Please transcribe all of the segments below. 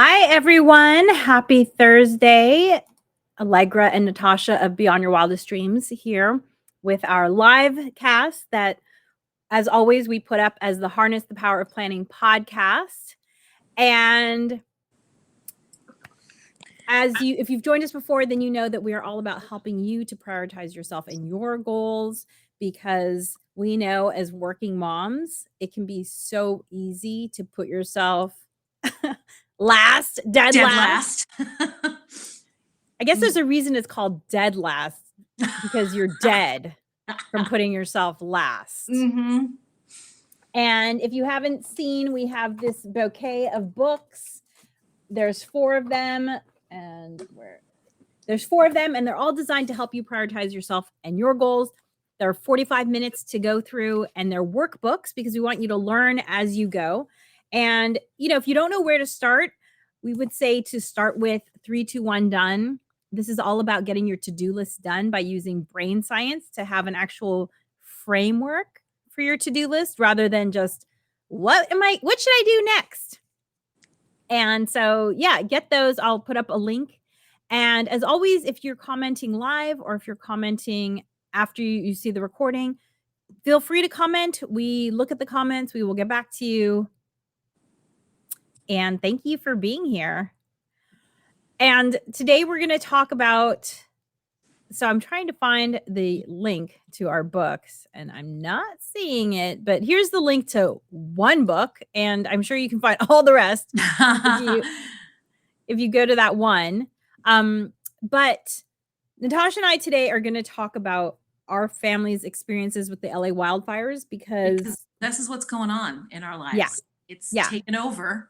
Hi, everyone. Happy Thursday. Alegre and Natascha of Beyond Your Wildest Dreams here with our live cast that, as always, we put up as the Harness the Power of Planning podcast. And if you've joined us before, then you know that we are all about helping you to prioritize yourself and your goals, because we know as working moms, it can be so easy to put yourself dead last. I guess there's a reason it's called dead last, because you're dead from putting yourself last. Mm-hmm. And if you haven't seen, we have this bouquet of books. There's four of them, and they're all designed to help you prioritize yourself and your goals. There are 45 minutes to go through, and they're workbooks because we want you to learn as you go. And, if you don't know where to start, we would say to start with 3, 2, 1, done. This is all about getting your to-do list done by using brain science to have an actual framework for your to-do list rather than just, what should I do next? And so, get those. I'll put up a link. And as always, if you're commenting live or if you're commenting after you see the recording, feel free to comment. We look at the comments. We will get back to you. And thank you for being here. And today we're going to talk about, so I'm trying to find the link to our books and I'm not seeing it, but here's the link to one book, and I'm sure you can find all the rest if you go to that one. But Natascha and I today are going to talk about our family's experiences with the LA wildfires because this is what's going on in our lives. Yeah. It's taken over.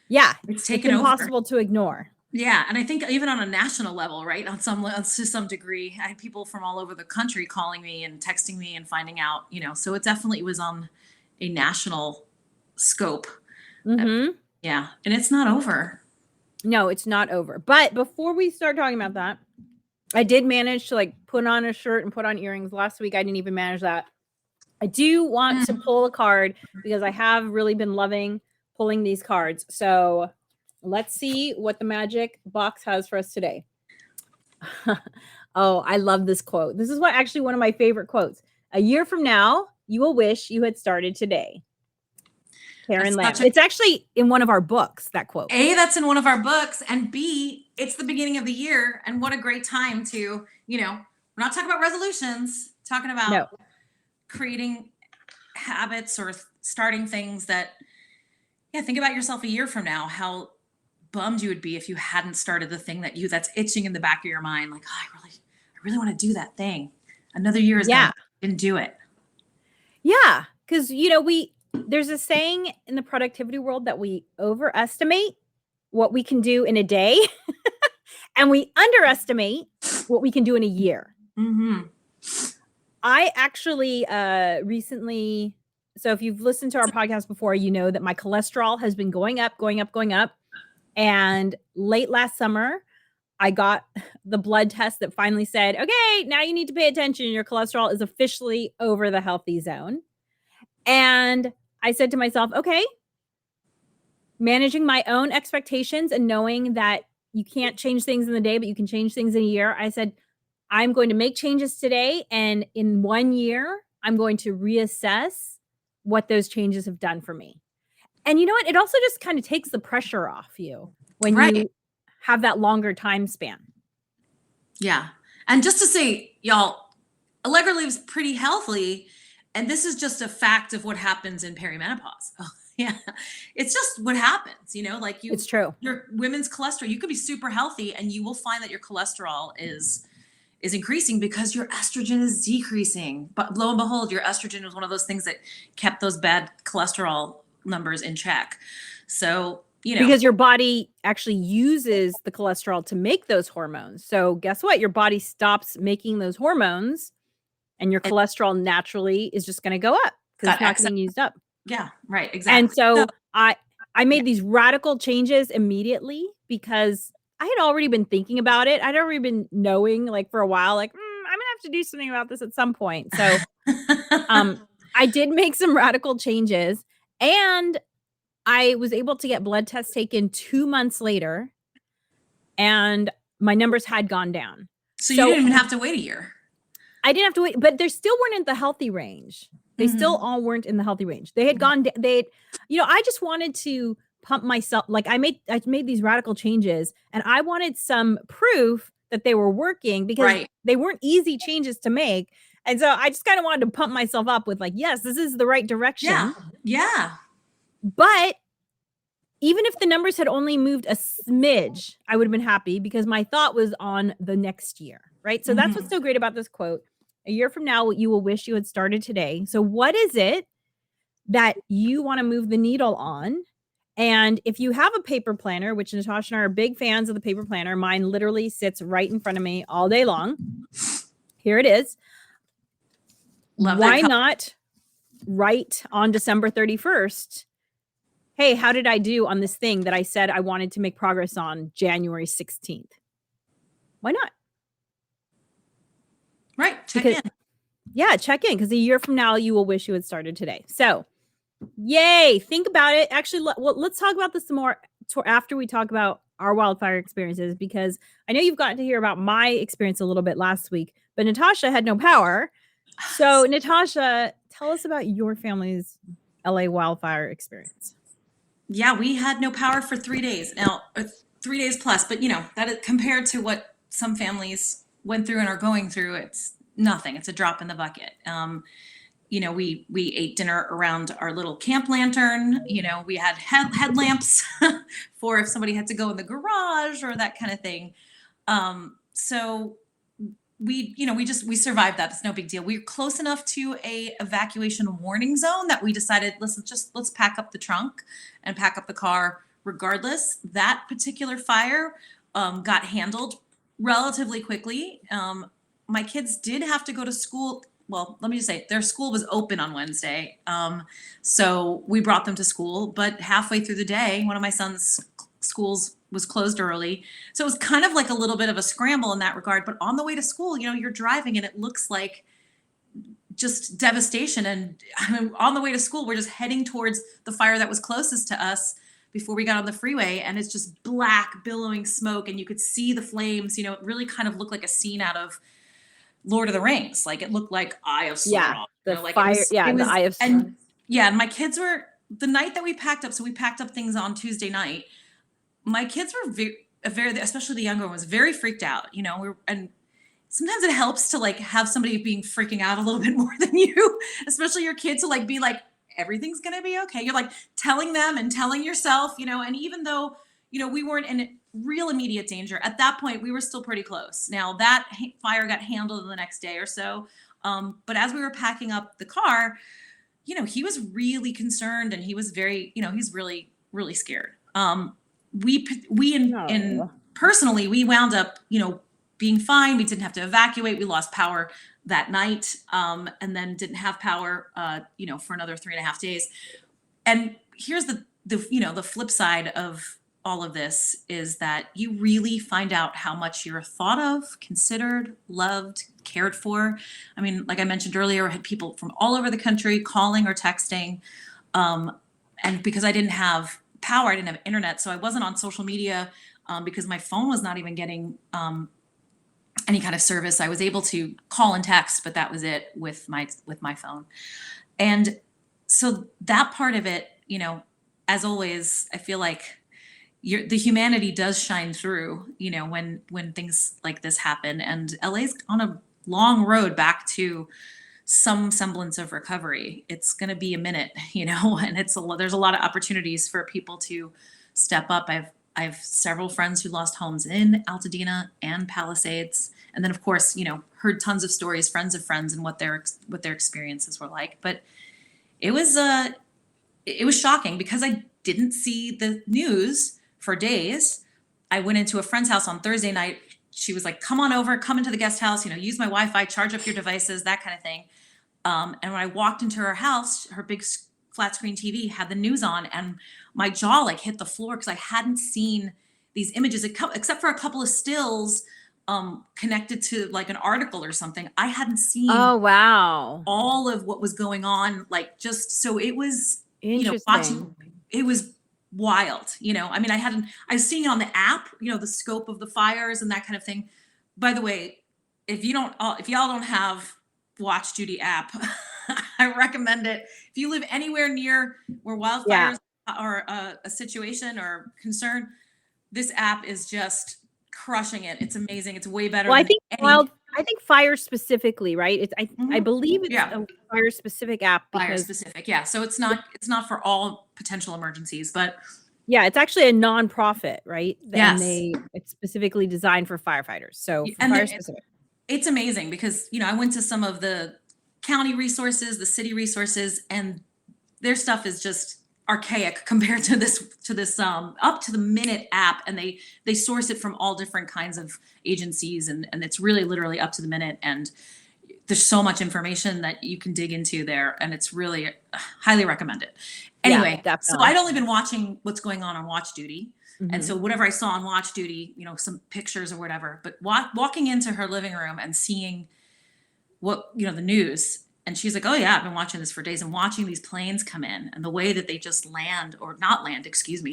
Yeah. It's taken impossible over. To ignore. Yeah. And I think even on a national level, right, to some degree, I had people from all over the country calling me and texting me and finding out, so it definitely was on a national scope. Mm-hmm. Yeah. And it's not over. No, it's not over. But before we start talking about that, I did manage to put on a shirt and put on earrings. Last week, I didn't even manage that. I do want to pull a card because I have really been loving pulling these cards. So let's see what the magic box has for us today. Oh, I love this quote. This is actually one of my favorite quotes. A year from now, you will wish you had started today. Karen Lamb. It's actually in one of our books, that quote. A, that's in one of our books. And B, it's the beginning of the year. And what a great time to, we're not talking about resolutions, talking about creating habits or starting things that, think about yourself a year from now, how bummed you would be if you hadn't started the thing that's itching in the back of your mind. Like, oh, I really want to do that thing. Another year is gone. Didn't do it. Yeah. Because, there's a saying in the productivity world that we overestimate what we can do in a day and we underestimate what we can do in a year. Mm-hmm. I actually recently, so if you've listened to our podcast before, you know that my cholesterol has been going up. And late last summer, I got the blood test that finally said, okay, now you need to pay attention. Your cholesterol is officially over the healthy zone. And I said to myself, okay, managing my own expectations and knowing that you can't change things in the day, but you can change things in a year. I said, I'm going to make changes today. And in 1 year, I'm going to reassess what those changes have done for me. And you know what? It also just kind of takes the pressure off you when you have that longer time span. Yeah. And just to say, y'all, Alegre lives pretty healthily. And this is just a fact of what happens in perimenopause. Oh, yeah. It's just what happens, it's true. Your women's cholesterol, you could be super healthy and you will find that your cholesterol is increasing because your estrogen is decreasing. But lo and behold, your estrogen was one of those things that kept those bad cholesterol numbers in check. So, because your body actually uses the cholesterol to make those hormones. So guess what? Your body stops making those hormones and your cholesterol naturally is just going to go up because it's not getting used up. Yeah, right. Exactly. And so I made these radical changes immediately because I had already been thinking about it. I'd already been knowing for a while, I'm going to have to do something about this at some point. So I did make some radical changes, and I was able to get blood tests taken 2 months later, and my numbers had gone down. So you didn't even have to wait a year. I didn't have to wait, but they still weren't in the healthy range. They still all weren't in the healthy range. They had gone, I just wanted to pump myself. Like I made these radical changes, and I wanted some proof that they were working, because they weren't easy changes to make. And so I just kind of wanted to pump myself up with like, yes, this is the right direction. Yeah. But even if the numbers had only moved a smidge, I would have been happy, because my thought was on the next year, right? So that's what's so great about this quote. A year from now, you will wish you had started today. So what is it that you want to move the needle on? And if you have a paper planner, which Natascha and I are big fans of the paper planner, mine literally sits right in front of me all day long. Here it is. Why not write on December 31st? Hey, how did I do on this thing that I said I wanted to make progress on January 16th? Why not? Right. Check in. Yeah, check in, because a year from now, you will wish you had started today. So, yay. Think about it. Actually, let's talk about this some more after we talk about our wildfire experiences, because I know you've gotten to hear about my experience a little bit last week, but Natascha had no power. So, Natascha, tell us about your family's LA wildfire experience. Yeah, we had no power for 3 days. Now, 3 days plus, but that is, compared to what some families went through and are going through, it's nothing. It's a drop in the bucket. We ate dinner around our little camp lantern. We had headlamps for if somebody had to go in the garage or that kind of thing. So we survived that. It's no big deal. We were close enough to a evacuation warning zone that we decided, let's pack up the trunk and pack up the car regardless. That particular fire got handled relatively quickly. My kids did have to go to school. Well, let me just say, their school was open on Wednesday. So we brought them to school, but halfway through the day, one of my son's schools was closed early. So it was kind of like a little bit of a scramble in that regard. But on the way to school, you're driving and it looks like just devastation. And on the way to school, we're just heading towards the fire that was closest to us before we got on the freeway. And it's just black, billowing smoke. And you could see the flames. It really kind of looked like a scene out of Lord of the Rings. Like it looked like Eye of Sauron. Yeah, the fire. The Eye of Sauron. And my kids were, the night that we packed up, so we packed up things on Tuesday night. My kids were very, especially the younger one, was very freaked out. And sometimes it helps to like have somebody freaking out a little bit more than you, especially your kids, to like be like, everything's gonna be okay. You're like telling them and telling yourself, and even though we weren't in real immediate danger at that point, we were still pretty close. Now that fire got handled in the next day or so, but as we were packing up the car, he was really concerned, and he was very, he's really, really scared. Personally, we wound up, being fine. We didn't have to evacuate. We lost power that night, and then didn't have power, for another 3.5 days. And here's the flip side of all of this is that you really find out how much you're thought of, considered, loved, cared for. I mean, like I mentioned earlier, I had people from all over the country calling or texting. And because I didn't have power, I didn't have internet, so I wasn't on social media because my phone was not even getting any kind of service. I was able to call and text, but that was it with my phone. And so that part of it, as always, I feel like the humanity does shine through, when things like this happen. And LA's on a long road back to some semblance of recovery. It's going to be a minute, and there's a lot of opportunities for people to step up. I have several friends who lost homes in Altadena and Palisades. And then of course, heard tons of stories, friends of friends, and what their experiences were like. But it was shocking because I didn't see the news for days. I went into a friend's house on Thursday night. She was like, come on over, come into the guest house, use my Wi-Fi, charge up your devices, that kind of thing. And when I walked into her house, her big flat screen TV had the news on, and my jaw hit the floor because I hadn't seen these images except for a couple of stills connected to an article or something. I hadn't seen all of what was going on. So it was, interesting. it was wild. I mean, I was seeing it on the app, the scope of the fires and that kind of thing. By the way, if y'all don't have Watch Duty app, I recommend it. If you live anywhere near where wildfires are a situation or concern, this app is just crushing it. It's amazing. It's way better. Well, than I think fire specifically, right? I believe it's a fire specific app. Fire specific, yeah. So it's not for all potential emergencies, but yeah, it's actually a nonprofit, right? Yes. And it's specifically designed for firefighters. So fire specific. It's amazing because, I went to some of the county resources, the city resources, and their stuff is just archaic compared to this up to the minute app. And they source it from all different kinds of agencies, and it's really literally up to the minute. And there's so much information that you can dig into there, and it's really highly recommend it. Anyway, so I'd only been watching what's going on Watch Duty. And so whatever I saw on Watch Duty, some pictures or whatever, but walking into her living room and seeing what, the news, and she's like, oh yeah, I've been watching this for days, and watching these planes come in and the way that they just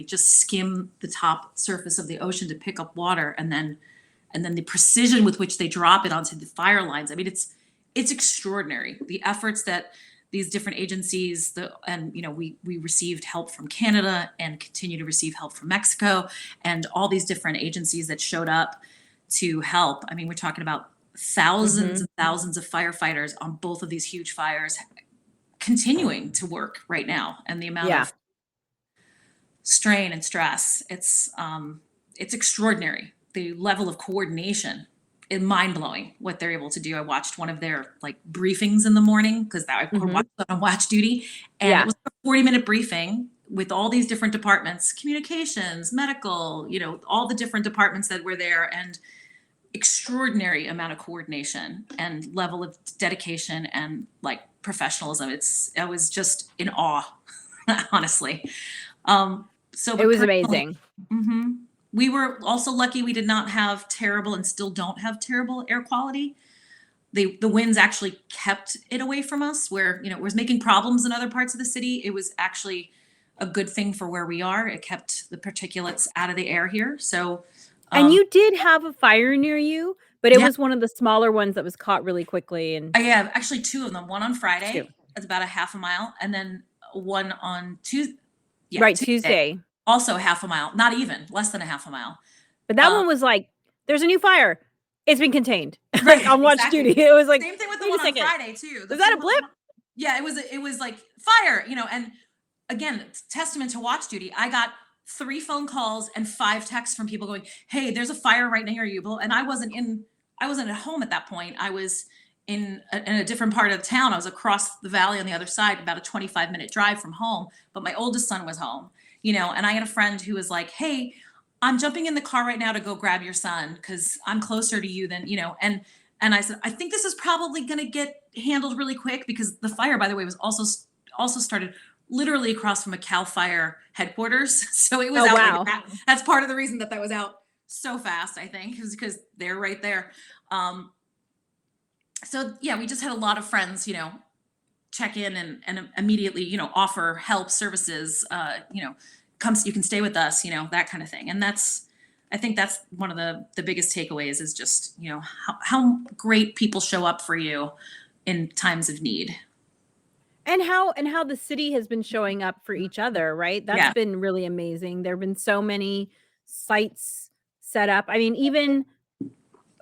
just skim the top surface of the ocean to pick up water. And then the precision with which they drop it onto the fire lines. I mean, it's extraordinary. The efforts that these different agencies, we received help from Canada and continue to receive help from Mexico, and all these different agencies that showed up to help. I mean, we're talking about thousands and thousands of firefighters on both of these huge fires continuing to work right now. And the amount of strain and stress, it's extraordinary. The level of coordination, it's mind-blowing what they're able to do. I watched one of their briefings in the morning because I watched that on Watch Duty, and it was a 40-minute briefing with all these different departments, communications, medical, all the different departments that were there, and extraordinary amount of coordination and level of dedication and professionalism. I was just in awe, honestly. So it was amazing. We were also lucky we did not have terrible, and still don't have terrible, air quality. The winds actually kept it away from us, where it was making problems in other parts of the city. It was actually a good thing for where we are. It kept the particulates out of the air here. So and you did have a fire near you, but it was one of the smaller ones that was caught really quickly. And I have actually two of them. One on Friday, it's about a half a mile, and then one on Tuesday. Tuesday. Also a half a mile, not even, less than a half a mile. But that one was there's a new fire. It's been contained. On Watch Duty. It was same thing with the one on Friday too. Was that a blip? Yeah, it was fire, and again, it's testament to Watch Duty. I got 3 phone calls and 5 texts from people going, hey, there's a fire right near you. And I wasn't at home at that point. I was in a different part of the town. I was across the valley on the other side, about a 25-minute drive from home, but my oldest son was home. And I had a friend who was like, hey, I'm jumping in the car right now to go grab your son because I'm closer to you than, and I said, I think this is probably going to get handled really quick, because the fire, by the way, was also started literally across from a CAL FIRE headquarters. So it was out. Wow. That's part of the reason that was out so fast, I think, is because they're right there. So yeah, we just had a lot of friends, check in and immediately, offer help, services, you can stay with us, that kind of thing. And I think that's one of the biggest takeaways, is just, how great people show up for you in times of need. And how the city has been showing up for each other, right? That's been really amazing. There have been so many sites set up. I mean, even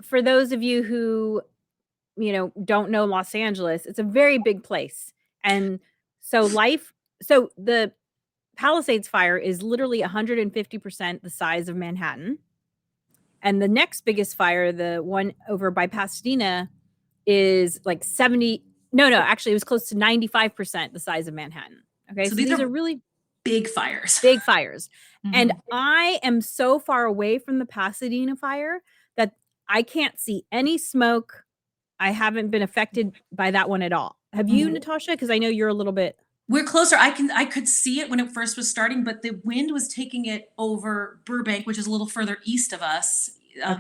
for those of you who, don't know Los Angeles, it's a very big place. And so the Palisades fire is literally 150% the size of Manhattan. And the next biggest fire, the one over by Pasadena, is actually it was close to 95% the size of Manhattan. Okay. So these are really big fires. Big fires. And I am so far away from the Pasadena fire that I can't see any smoke. I haven't been affected by that one at all. Have you, Natascha? Because I know you're a little bit. We're closer. I could see it when it first was starting, but the wind was taking it over Burbank, which is a little further east of us,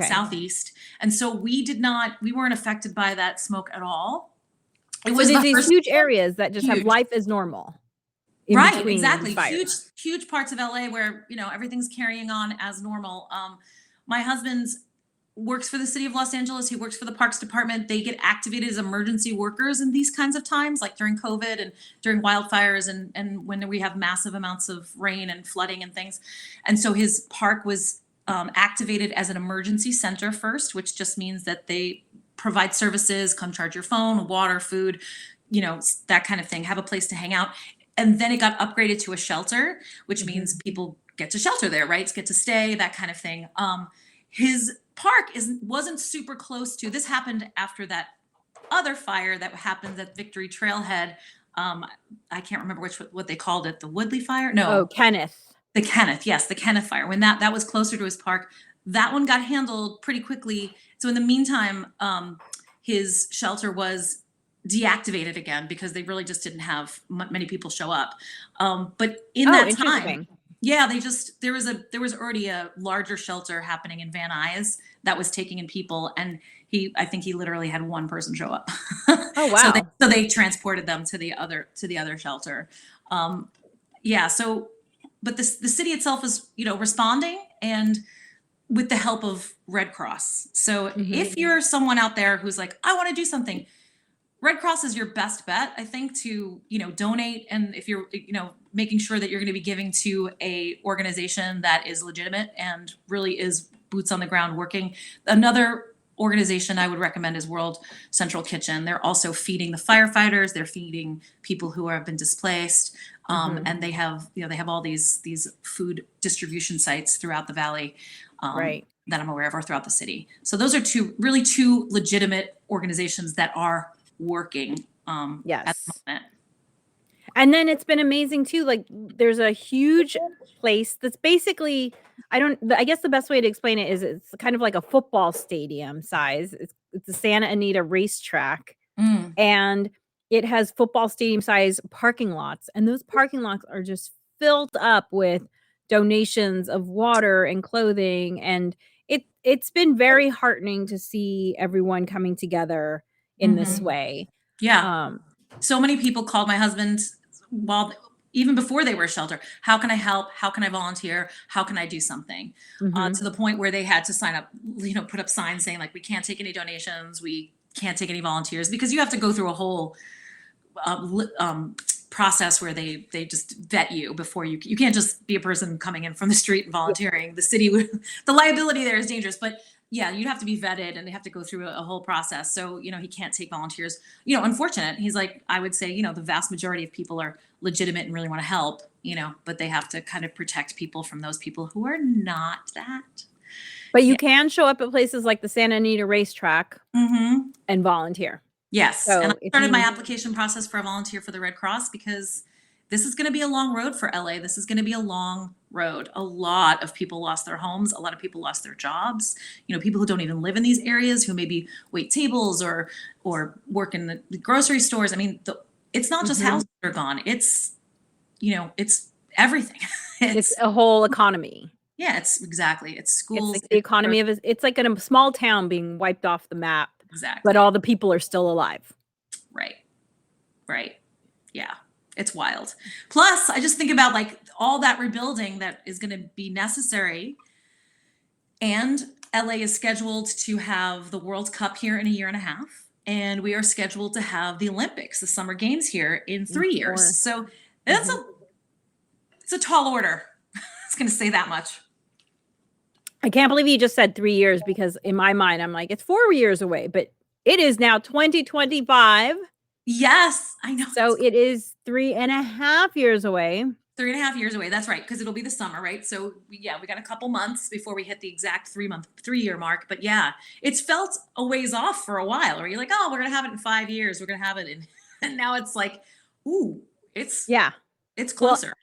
southeast. And so we weren't affected by that smoke at all. It was these huge areas that just have life as normal. in Right, between exactly. fires. Huge parts of LA where, everything's carrying on as normal. My husband works for the city of Los Angeles. He works for the Parks Department. They get activated as emergency workers in these kinds of times, like during COVID and during wildfires and when we have massive amounts of rain and flooding and things. And so his park was activated as an emergency center first, which just means that they provide services, come charge your phone, water, food, that kind of thing, have a place to hang out. And then it got upgraded to a shelter, which means people get to shelter there, right? Get to stay, that kind of thing. His park wasn't super close to, this happened after that other fire that happened at Victory Trailhead. I can't remember what they called it, the Woodley fire? No. Oh, Kenneth. The Kenneth, yes, the Kenneth fire. When that was closer to his park, that one got handled pretty quickly. So in the meantime, his shelter was deactivated again because they really just didn't have many people show up. But in that time, yeah, there was already a larger shelter happening in Van Nuys that was taking in people, and I think he literally had one person show up. Oh wow! So they transported them to the other shelter. Yeah. So, but the city itself is responding and with the help of Red Cross. So if you're someone out there who's like, I want to do something, Red Cross is your best bet, I think, to, donate. And if you're, making sure that you're going to be giving to a organization that is legitimate and really is boots on the ground working. Another organization I would recommend is World Central Kitchen. They're also feeding the firefighters. They're feeding people who have been displaced. And they have all these food distribution sites throughout the valley. Right. That I'm aware of, or throughout the city. So those are two legitimate organizations that are working yes. At the moment. And then it's been amazing too. Like there's a huge place that's basically, I guess the best way to explain it is it's kind of like a football stadium size. It's the Santa Anita racetrack. And it has football stadium size parking lots. And those parking lots are just filled up with donations of water and clothing. And it's been very heartening to see everyone coming together in this way. Yeah. So many people called my husband even before they were shelter. How can I help? How can I volunteer? How can I do something? To the point where they had to sign up, put up signs saying like, we can't take any donations. We can't take any volunteers, because you have to go through a whole process where they just vet you before you can't just be a person coming in from the street and volunteering. The city, the liability there is dangerous, but yeah, you'd have to be vetted and they have to go through a whole process. So, he can't take volunteers, unfortunate. He's like, I would say, the vast majority of people are legitimate and really want to help, but they have to kind of protect people from those people who are not that. But you can show up at places like the Santa Anita racetrack and volunteer. Yes. So and I started my application process for a volunteer for the Red Cross because this is going to be a long road for LA. This is going to be a long road. A lot of people lost their homes. A lot of people lost their jobs. People who don't even live in these areas, who maybe wait tables or work in the grocery stores. I mean, it's not just houses that are gone. It's, it's everything. It's a whole economy. Yeah, it's schools. It's like the economy of it's like in a small town being wiped off the map. Exactly. But all the people are still alive. Right. Yeah. It's wild. Plus, I just think about like all that rebuilding that is going to be necessary. And LA is scheduled to have the World Cup here in a year and a half. And we are scheduled to have the Olympics, the Summer Games here in 3 years. So it's a tall order. I was going to say that much. I can't believe you just said 3 years, because in my mind, I'm like, it's 4 years away, but it is now 2025. Yes, I know. So it is 3.5 years away. 3.5 years away. That's right. Because it'll be the summer, right? So we got a couple months before we hit the exact 3-year mark. But yeah, it's felt a ways off for a while, where you're like, oh, we're going to have it in 5 years. We're going to have it in, and now it's like, ooh, it's closer. Well,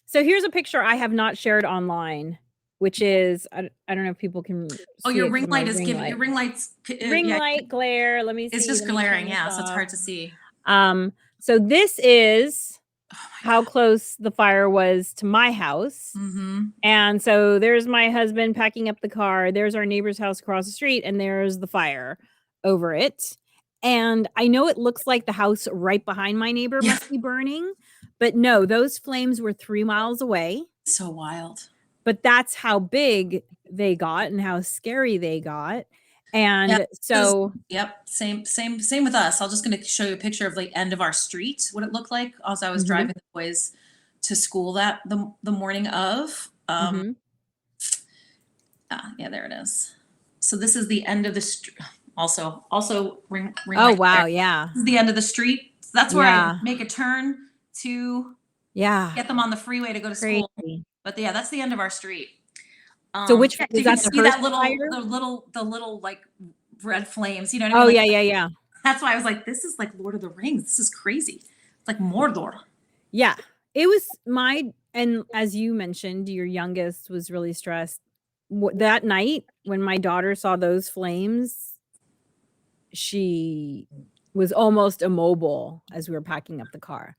so here's a picture I have not shared online, which is, I don't know if people can see your ring light is giving, your ring light's light glare. Let me see. It's just glaring. Yeah. So it's hard to see. So this is how close the fire was to my house. And so there's my husband packing up the car. There's our neighbor's house across the street, and there's the fire over it. And I know it looks like the house right behind my neighbor must be burning, But no, those flames were 3 miles away. So wild. But that's how big they got and how scary they got. And so same with us. I'm just going to show you a picture of the end of our street, what it looked like as I was driving the boys to school that the morning of. Yeah, there it is. So this is the end of the street. Also ring oh wow, there. Yeah. This is the end of the street. So that's where I make a turn to get them on the freeway to go to school. But yeah, that's the end of our street. So which so you can see that the little like red flames, you know what I mean? Oh, yeah. That's why I was like, this is like Lord of the Rings. This is crazy. It's like Mordor. Yeah. It was and as you mentioned, your youngest was really stressed. That night when my daughter saw those flames, she was almost immobile as we were packing up the car.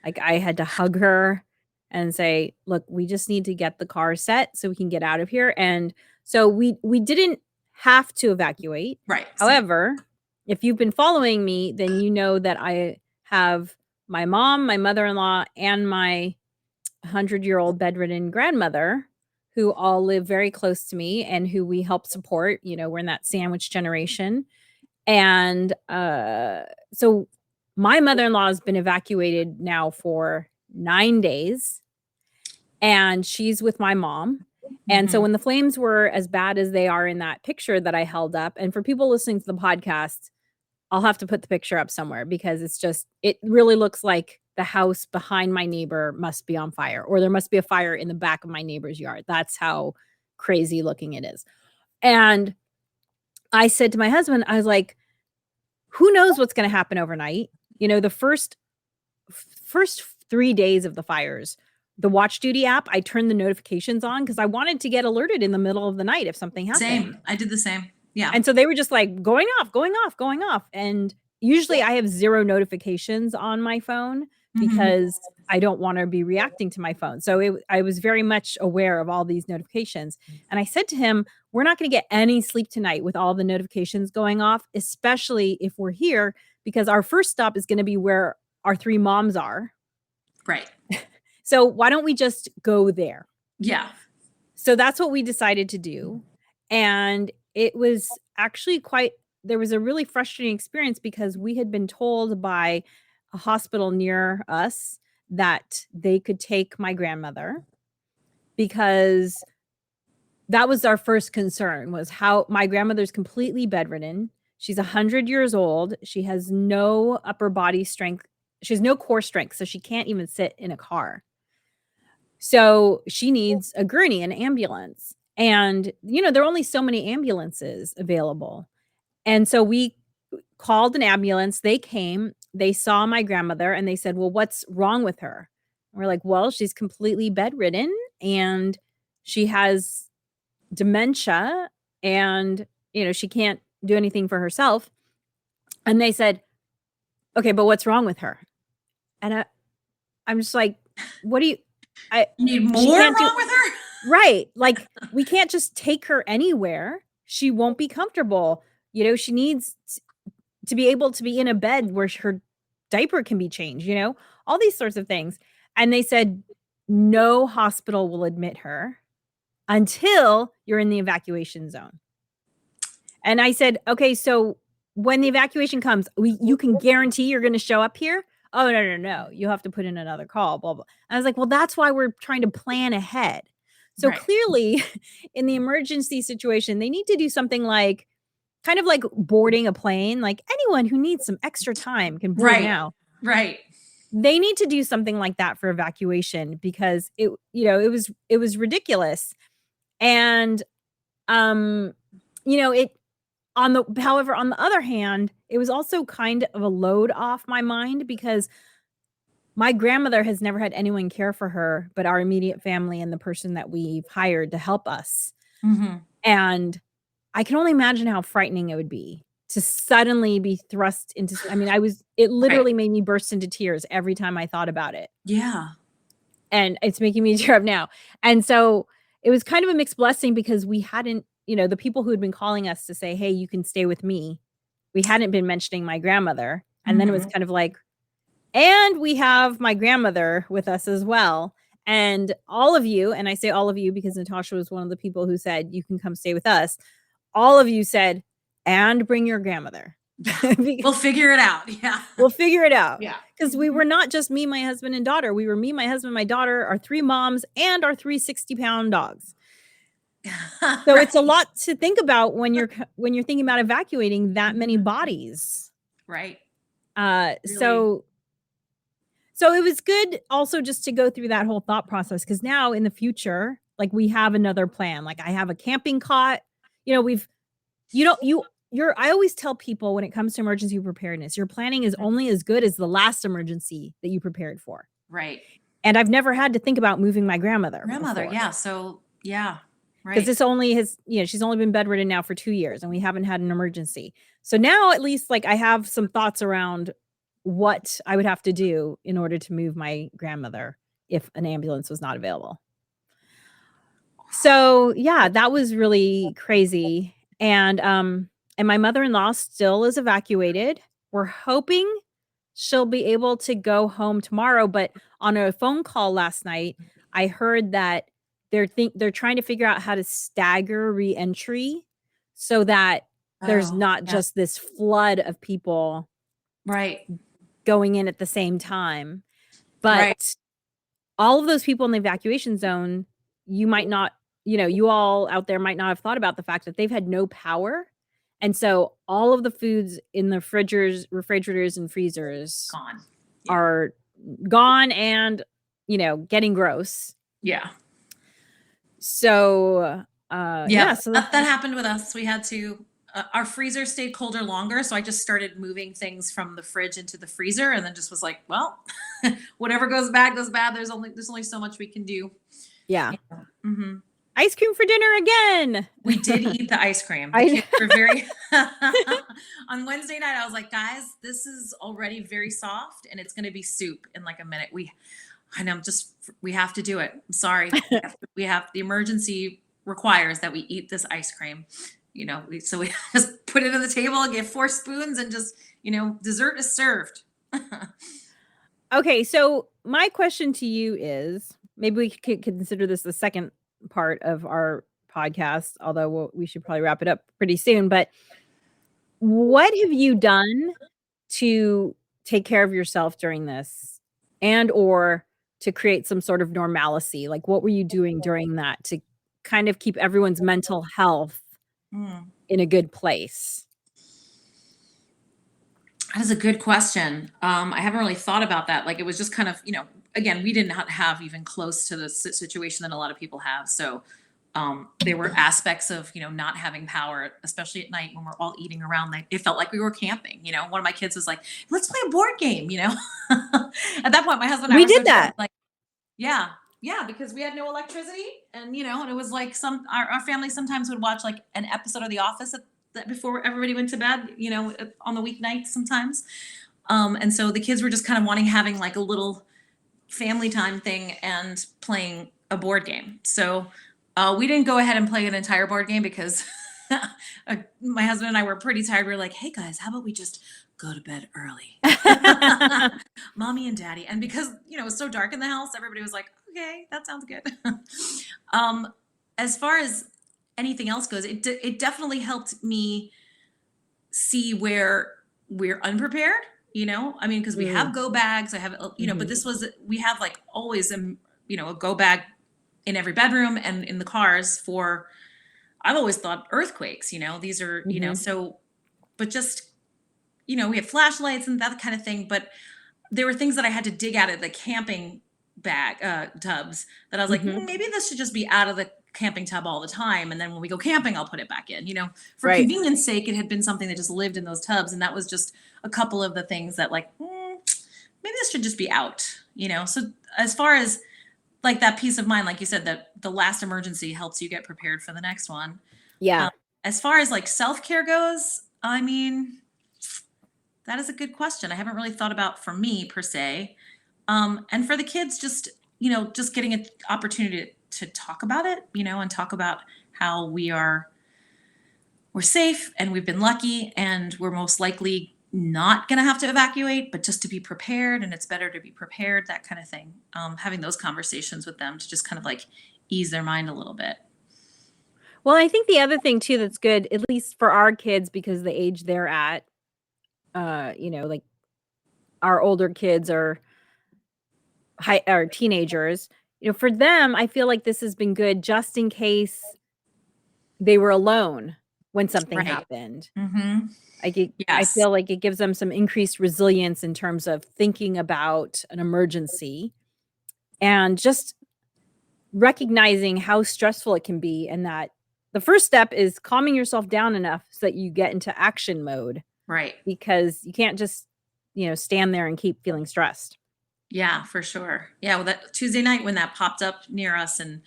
Like I had to hug her and say, look, we just need to get the car set so we can get out of here. And so we didn't have to evacuate. Right. However, if you've been following me, then you know that I have my mom, my mother-in-law, and my 100-year-old bedridden grandmother who all live very close to me and who we help support. You know, we're in that sandwich generation. And so my mother-in-law has been evacuated now for 9 days, and she's with my mom. And so when the flames were as bad as they are in that picture that I held up, and for people listening to the podcast, I'll have to put the picture up somewhere because it really looks like the house behind my neighbor must be on fire, or there must be a fire in the back of my neighbor's yard. That's how crazy looking it is. And I said to my husband, I was like, who knows what's going to happen overnight? You know, the first 3 days of the fires, the Watch Duty app, I turned the notifications on because I wanted to get alerted in the middle of the night if something happened. Same. I did the same. Yeah. And so they were just like going off. And usually I have 0 notifications on my phone because I don't want to be reacting to my phone. So I was very much aware of all these notifications. And I said to him, we're not going to get any sleep tonight with all the notifications going off, especially if we're here, because our first stop is going to be where our 3 moms are. Right. So why don't we just go there? Yeah. So that's what we decided to do. And it was actually there was a really frustrating experience because we had been told by a hospital near us that they could take my grandmother, because that was our first concern, was how my grandmother's completely bedridden. She's 100 years old. She has no upper body strength. She has no core strength, so she can't even sit in a car. So she needs a gurney, an ambulance. And, you know, there are only so many ambulances available. And so we called an ambulance. They came, they saw my grandmother, and they said, well, what's wrong with her? And we're like, well, she's completely bedridden and she has dementia and, you know, she can't do anything for herself. And they said, okay, but what's wrong with her? And I'm just like, what do you need more wrong with her? Right. Like, we can't just take her anywhere. She won't be comfortable. You know, she needs to be able to be in a bed where her diaper can be changed, you know, all these sorts of things. And they said, no hospital will admit her until you're in the evacuation zone. And I said, okay, so when the evacuation comes, you can guarantee you're going to show up here? Oh, no. You have to put in another call, blah, blah. And I was like, well, that's why we're trying to plan ahead. So clearly in the emergency situation, they need to do something like kind of like boarding a plane. Like anyone who needs some extra time can board now. Right. They need to do something like that for evacuation because it was ridiculous. And, however, on the other hand, it was also kind of a load off my mind because my grandmother has never had anyone care for her but our immediate family and the person that we've hired to help us. And I can only imagine how frightening it would be to suddenly be thrust into, it literally made me burst into tears every time I thought about it. Yeah. And it's making me tear up now. And so it was kind of a mixed blessing because we hadn't, the people who had been calling us to say, hey, you can stay with me, we hadn't been mentioning my grandmother. And then it was kind of like, And we have my grandmother with us as well. And all of you, and I say all of you because Natascha was one of the people who said, you can come stay with us. All of you said, and bring your grandmother. We'll figure it out. Yeah. We'll figure it out. Yeah. Because we were not just me, my husband, and daughter. We were me, my husband, my daughter, our 3 moms, and our 3 60-pound dogs. So it's a lot to think about when you're thinking about evacuating that many bodies. Right. Really. So it was good also just to go through that whole thought process, because now in the future, like, we have another plan. Like, I have a camping cot. I always tell people when it comes to emergency preparedness, your planning is only as good as the last emergency that you prepared for. Right. And I've never had to think about moving my grandmother. Yeah. So yeah. Right. Because this only has, she's only been bedridden now for 2 years and we haven't had an emergency. So now at least, like, I have some thoughts around what I would have to do in order to move my grandmother if an ambulance was not available. So yeah, that was really crazy. And my mother-in-law still is evacuated. We're hoping she'll be able to go home tomorrow. But on a phone call last night, I heard that they're trying to figure out how to stagger re-entry so that there's not just this flood of people going in at the same time. But all of those people in the evacuation zone, you might not, you all out there might not have thought about the fact that they've had no power. And so all of the foods in the refrigerators and freezers are gone and, getting gross. Yeah. So, so that happened with us. We had to, our freezer stayed colder longer. So I just started moving things from the fridge into the freezer and then just was like, well, whatever goes bad, goes bad. There's only so much we can do. Yeah. Mm-hmm. Ice cream for dinner again. We did eat the ice cream. The kids were very on Wednesday night. I was like, guys, this is already very soft and it's going to be soup in like a minute. We have to do it. I'm sorry. We have the emergency requires that we eat this ice cream. So we just put it on the table, get 4 spoons and just, dessert is served. Okay. So my question to you is, maybe we could consider this the second part of our podcast, although we should probably wrap it up pretty soon. But what have you done to take care of yourself during this or to create some sort of normalcy? Like, what were you doing during that to kind of keep everyone's mental health in a good place? That is a good question. I haven't really thought about that. Like, it was just kind of, again, we didn't have even close to the situation that a lot of people have. So there were aspects of, not having power, especially at night when we're all eating around. It felt like we were camping. One of my kids was like, let's play a board game, At that point, my husband and I we did that. Like, yeah, because we had no electricity. And, and it was like our family sometimes would watch like an episode of The Office before everybody went to bed, on the weeknights sometimes. And so the kids were just kind of having like a little family time thing and playing a board game. So we didn't go ahead and play an entire board game because my husband and I were pretty tired. We were like, hey guys, how about we just go to bed early? Mommy and daddy. And because, it was so dark in the house, everybody was like, okay, that sounds good. As far as anything else goes, it definitely helped me see where we're unprepared, because we have go bags. I have, but we have like always, a go bag in every bedroom and in the cars for, I've always thought earthquakes, these are, so, but just, we have flashlights and that kind of thing, but there were things that I had to dig out of the camping bag, tubs that I was like, maybe this should just be out of the camping tub all the time. And then when we go camping, I'll put it back in, for convenience sake, it had been something that just lived in those tubs. And that was just a couple of the things that like, maybe this should just be out, So as far as like that peace of mind, like you said, that the last emergency helps you get prepared for the next one. Yeah. As far as like self-care goes, I mean, that is a good question. I haven't really thought about for me per se. And for the kids, just getting an opportunity to talk about it, and talk about how we're safe and we've been lucky and we're most likely not going to have to evacuate, but just to be prepared, and it's better to be prepared, that kind of thing. Having those conversations with them to just kind of like ease their mind a little bit. Well, I think the other thing too that's good, at least for our kids, because the age they're at, like our older kids are teenagers, for them, I feel like this has been good just in case they were alone when something happened. Mm-hmm. I feel like it gives them some increased resilience in terms of thinking about an emergency and just recognizing how stressful it can be, and that the first step is calming yourself down enough so that you get into action mode. Right. Because you can't just, stand there and keep feeling stressed. Yeah, for sure. Yeah, well, that Tuesday night when that popped up near us and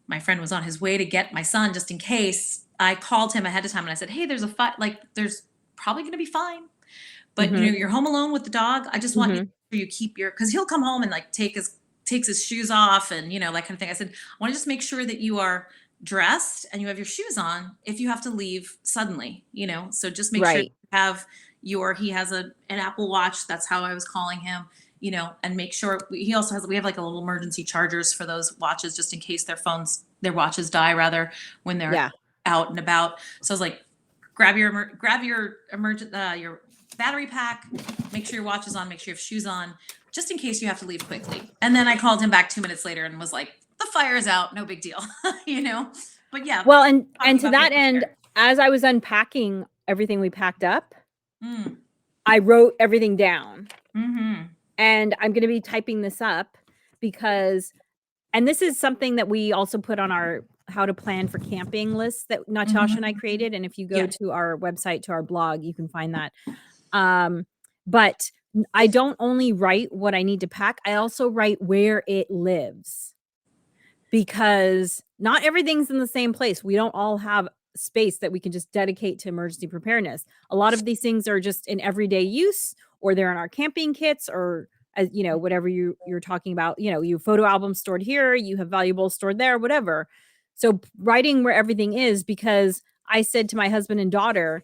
my friend was on his way to get my son just in case, I called him ahead of time and I said, "Hey, there's a fight. Like, there's probably going to be fine, but you're home alone with the dog. I just want you keep your, because he'll come home and like takes his shoes off and that kind of thing." I said, "I want to just make sure that you are dressed and you have your shoes on if you have to leave suddenly, so just make sure you have he has an Apple Watch." That's how I was calling him. And make sure we have like a little emergency chargers for those watches just in case their watches die rather when they're out and about. So I was like, grab your your battery pack, make sure your watch is on, make sure you have shoes on, just in case you have to leave quickly. And then I called him back 2 minutes later and was like, "The fire is out, no big deal." But yeah. Well, and to that end, as I was unpacking everything we packed up, I wrote everything down. Mm-hmm. And I'm going to be typing this up and this is something that we also put on our how to plan for camping list that Natascha and I created. And if you go to our website, to our blog, you can find that. But I don't only write what I need to pack. I also write where it lives, because not everything's in the same place. We don't all have space that we can just dedicate to emergency preparedness. A lot of these things are just in everyday use, or they're in our camping kits, or whatever you're talking about. You have photo albums stored here, you have valuables stored there, whatever. So writing where everything is, because I said to my husband and daughter,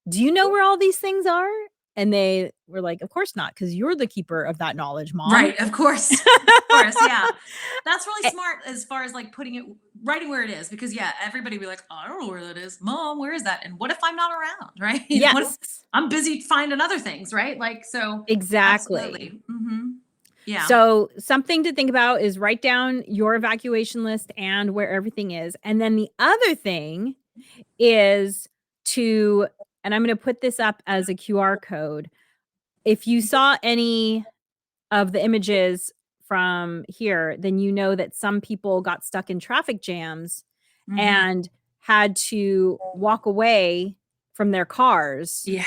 "Do you know where all these things are?" And they were like, "Of course not, because you're the keeper of that knowledge, Mom." Right, of course. Of course, yeah. That's really smart as far as like writing where it is, because everybody be like, "Oh, I don't know where that is. Mom, where is that? And what if I'm not around?" Right? Yes. What if I'm busy finding other things, right? Like, so exactly. Mm-hmm. Yeah. So something to think about is write down your evacuation list and where everything is. And then the other thing is and I'm going to put this up as a QR code. If you saw any of the images from here, then you know that some people got stuck in traffic jams and had to walk away from their cars. Yeah.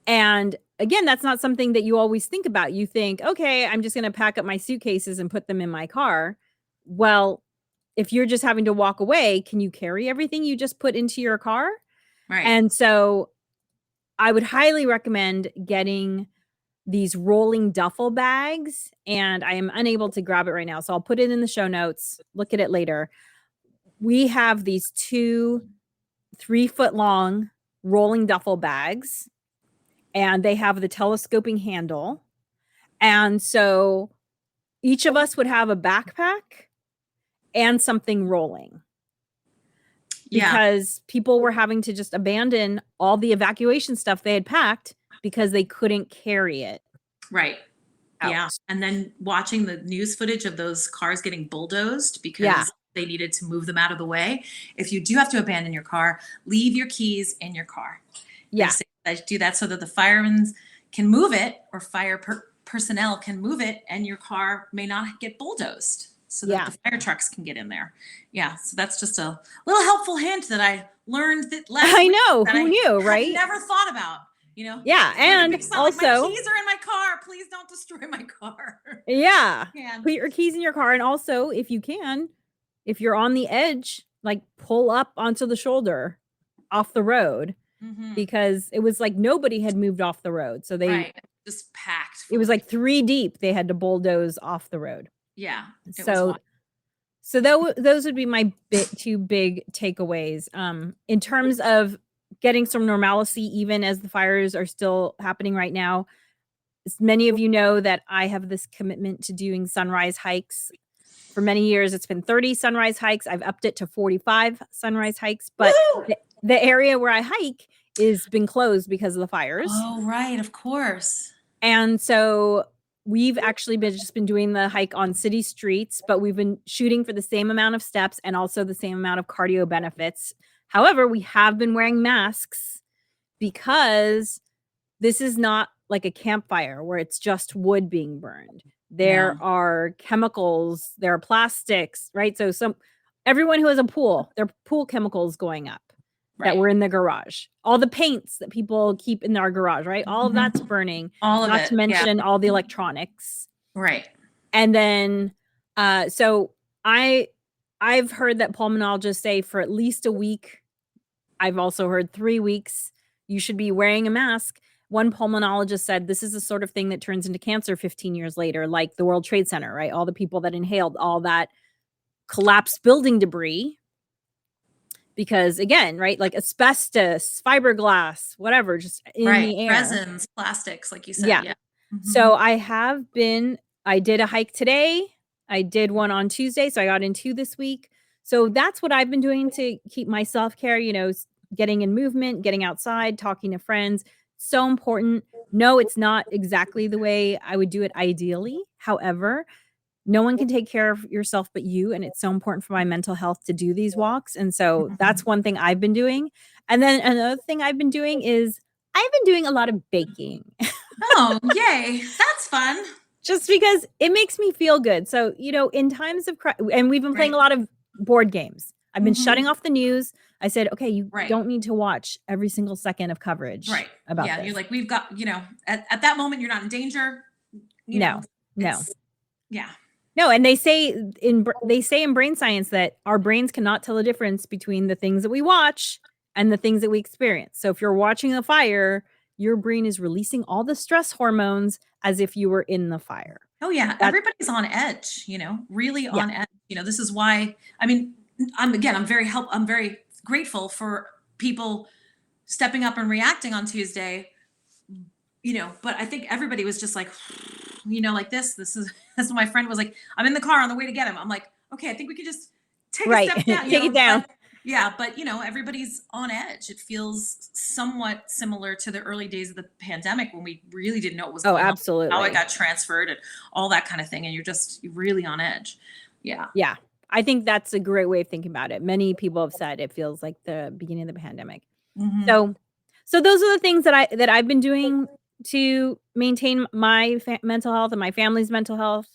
And again, that's not something that you always think about. You think, okay, I'm just going to pack up my suitcases and put them in my car. Well, if you're just having to walk away, can you carry everything you just put into your car? Right. And so I would highly recommend getting these rolling duffel bags, and I am unable to grab it right now, so I'll put it in the show notes. Look at it later. We have these 2 3-foot long rolling duffel bags, and they have the telescoping handle. And so each of us would have a backpack and something rolling. Because people were having to just abandon all the evacuation stuff they had packed because they couldn't carry it. Right. out. Yeah. And then watching the news footage of those cars getting bulldozed because they needed to move them out of the way. If you do have to abandon your car, leave your keys in your car. Yeah. They do that so that the firemen can move it, or personnel can move it, and your car may not get bulldozed, so that the fire trucks can get in there. Yeah. So that's just a little helpful hint that I learned that last I week know. that Who knew, right? Never thought about. Yeah. And also, my keys are in my car. Please don't destroy my car. Yeah. Put your keys in your car. And also, if you can, if you're on the edge, like pull up onto the shoulder off the road, because it was like nobody had moved off the road. So they just packed. It was like 3 deep. They had to bulldoze off the road. Yeah. So those would be my 2 big takeaways. In terms of getting some normalcy even as the fires are still happening right now. Many of you know that I have this commitment to doing sunrise hikes. For many years, it's been 30 sunrise hikes. I've upped it to 45 sunrise hikes, but the area where I hike is been closed because of the fires. Oh, right. Of course. And so we've actually just been doing the hike on city streets, but we've been shooting for the same amount of steps and also the same amount of cardio benefits. However, we have been wearing masks because this is not like a campfire where it's just wood being burned. There are chemicals, there are plastics, right? So everyone who has a pool, their pool chemicals going up that were in the garage. All the paints that people keep in our garage, right? All of that's burning. All of it. Not to mention all the electronics. Right. And then so I've heard that pulmonologists say for at least a week. I've also heard 3 weeks you should be wearing a mask. One pulmonologist said this is the sort of thing that turns into cancer 15 years later, like the World Trade Center, right? All the people that inhaled all that collapsed building debris. Because again, right, like asbestos, fiberglass, whatever, just in the air. Resins, plastics, like you said. Yeah. So I did a hike today. I did one on Tuesday. So I got in 2 this week. So that's what I've been doing to keep my self-care, getting in movement, getting outside, talking to friends. So important. No, it's not exactly the way I would do it ideally. However, no one can take care of yourself but you. And it's so important for my mental health to do these walks. And so that's one thing I've been doing. And then another thing I've been doing is I've been doing a lot of baking. Oh, yay. That's fun. Just because it makes me feel good. So, in times of and we've been playing a lot of board games. I've been shutting off the news. I said, okay, you don't need to watch every single second of coverage about this. You're like, we've got, at that moment, you're not in danger. No. Yeah. No, and they say in brain science that our brains cannot tell the difference between the things that we watch and the things that we experience. So if you're watching a fire, your brain is releasing all the stress hormones as if you were in the fire. Oh yeah, everybody's on edge, really on edge. This is why, I'm very grateful for people stepping up and reacting on Tuesday, but I think everybody was just like, like this is, that's what my friend was like, I'm in the car on the way to get him. I'm like, okay, I think we could just take a step down. Take it down. But everybody's on edge. It feels somewhat similar to the early days of the pandemic when we really didn't know what was going absolutely. on, how it got transferred and all that kind of thing. And you're really on edge. Yeah. Yeah. I think that's a great way of thinking about it. Many people have said it feels like the beginning of the pandemic. So those are the things that I've been doing to maintain my mental health and my family's mental health.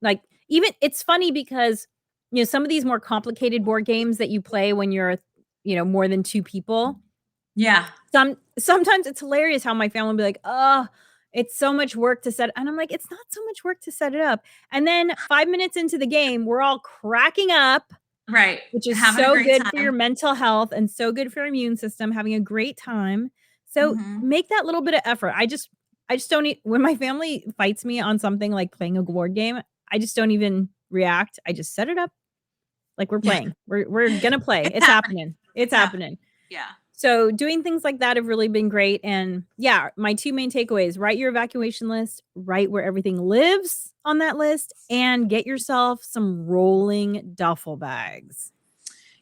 Like, even it's funny because some of these more complicated board games that you play when you're more than 2 people. Yeah. Sometimes it's hilarious how my family will be like, oh, it's so much work to set. And I'm like, it's not so much work to set it up. And then 5 minutes into the game, we're all cracking up. Right. Which is so good for your mental health and so good for your immune system, having a great time. So make that little bit of effort. I just don't when my family fights me on something like playing a board game, I just don't even react. I just set it up like we're playing. We're going to play. It's happening. It's happening. Yeah. So doing things like that have really been great. And my 2 main takeaways: write your evacuation list, write where everything lives on that list, and get yourself some rolling duffel bags.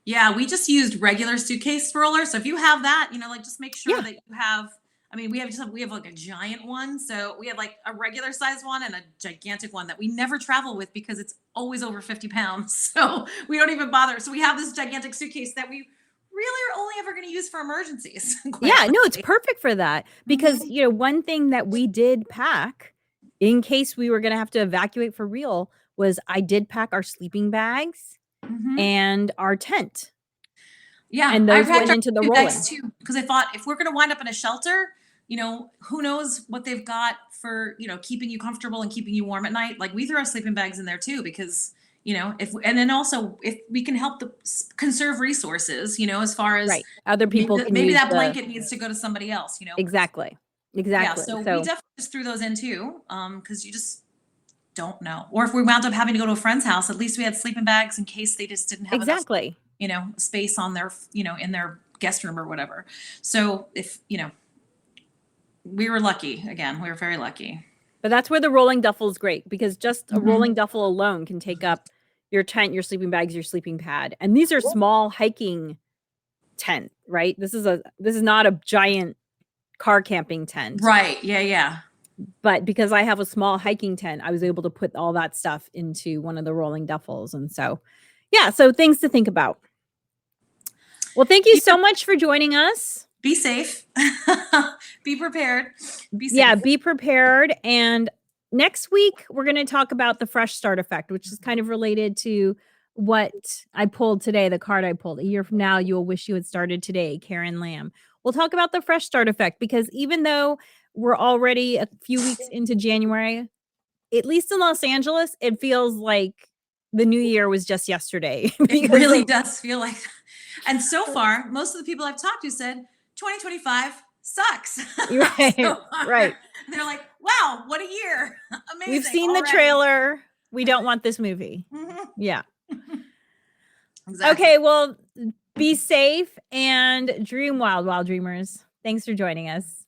Yeah, we just used regular suitcase rollers. So if you have that, just make sure that you have, we have like a giant one. So we have like a regular size one and a gigantic one that we never travel with because it's always over 50 pounds. So we don't even bother. So we have this gigantic suitcase that we really are only ever going to use for emergencies. Yeah, no, it's perfect for that because, one thing that we did pack in case we were going to have to evacuate for real was I did pack our sleeping bags and our tent. Yeah. And those went into the rolling too, because I thought if we're going to wind up in a shelter, who knows what they've got for, keeping you comfortable and keeping you warm at night. Like we throw our sleeping bags in there too, because if we can help conserve resources, as far as other people, maybe that blanket needs to go to somebody else, Exactly. Yeah, so we definitely just threw those in too, because you just don't know. Or if we wound up having to go to a friend's house, at least we had sleeping bags in case they just didn't have enough, space on their, in their guest room or whatever. So if, we were lucky. Again, we were very lucky. But that's where the rolling duffel is great, because just a rolling duffel alone can take up your tent, your sleeping bags, your sleeping pad. And these are small hiking tent, right? This is not a giant car camping tent. Right. Yeah. Yeah. But because I have a small hiking tent, I was able to put all that stuff into one of the rolling duffels. And so, yeah, so things to think about. Well, thank you so much for joining us. Be safe. Be prepared. Be safe. Yeah, be prepared. And next week, we're going to talk about the fresh start effect, which is kind of related to what I pulled today, the card I pulled. A year from now, you'll wish you had started today, Karen Lamb. We'll talk about the fresh start effect, because even though we're already a few weeks into January, at least in Los Angeles, it feels like the new year was just yesterday. It really does feel like that. And so far, most of the people I've talked to said 2025 sucks. Right. So Right. They're like, wow, what a year. Amazing. We've seen already. the trailer. We don't want this movie. Yeah. Exactly. Okay, well, be safe and dream wild, wild dreamers. Thanks for joining us.